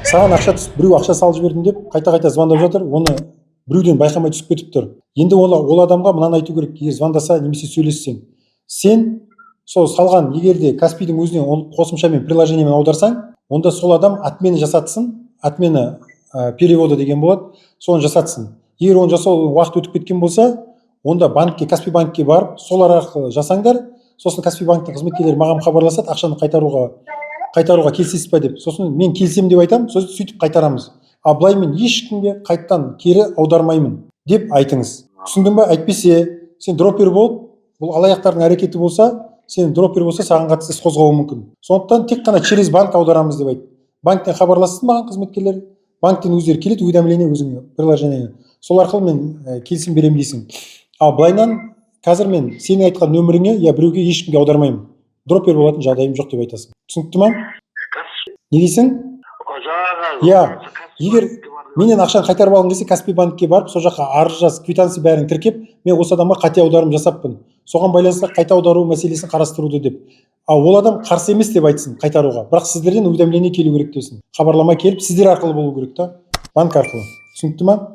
саған ақша түсіп, біреу ақша салып жібердім деп қайта звондап жатыр, оны біреуден байқамай түсіп кетіп тұр. Енді ол адамға мынаны айту керек, егер звондаса немесе сөйлессең, сен сол салған, егер де Каспийдің өзіне қосымшамен приложениемен аударсаң, онда сол адам отмена жасатсын, отмена перевода деген болады, соны жасатсын. Егер оны жасау уақыт өтіп кеткен болса, онда банкке, Каспий банкке барып, солар арқылы жасаңдар, сосын Каспий банктың қызметкерлері маған хабарласады, ақшаны қайтаруға келісесіз ба деп. Сосын мен келісемін деп айтамын, сөйтіп қайтарамыз. А былай мен ешкімге қайттан кері аудармаймын деп айтыңыз. Түсіндің ба? Әйтпесе сен дроппер болып, бұл алаяқтардың әрекеті болса, сен дроппер болса, саған қатысты іс қозғауы мүмкін. Сондықтан тек қана через банк аударамыз деп айт. Банктен хабарлассын маған қызметкерлер, банктен өздері келеді, уведомление өзіңе, приложение. Сол арқылы мен келісім беремін дейсің. Ал былайнан қазір мен сенің айтқан нөміріңе я біреуге ешкімге аудармаймын. Дроппер болатын жағдайым жоқ деп айтасың. Түсінікті ма? Не дейсің? Я, егер менен ақшаны қайтарып алғың келсе, Каспий банкке барып, сол жаққа арыз жаз, квитанция бәрін тіркеп, мен осы адамға қате аударым жасаппын. Соған байланысты қайта аудару мәселесін қарастыруды деп. Ал ол адам қарсы емес деп айтсын қайтаруға. Бірақ сіздерден уведомление келу керек десін. Хабарлама келіп, сіздер арқылы болу керек та, банк арқылы. Түсінікті ма?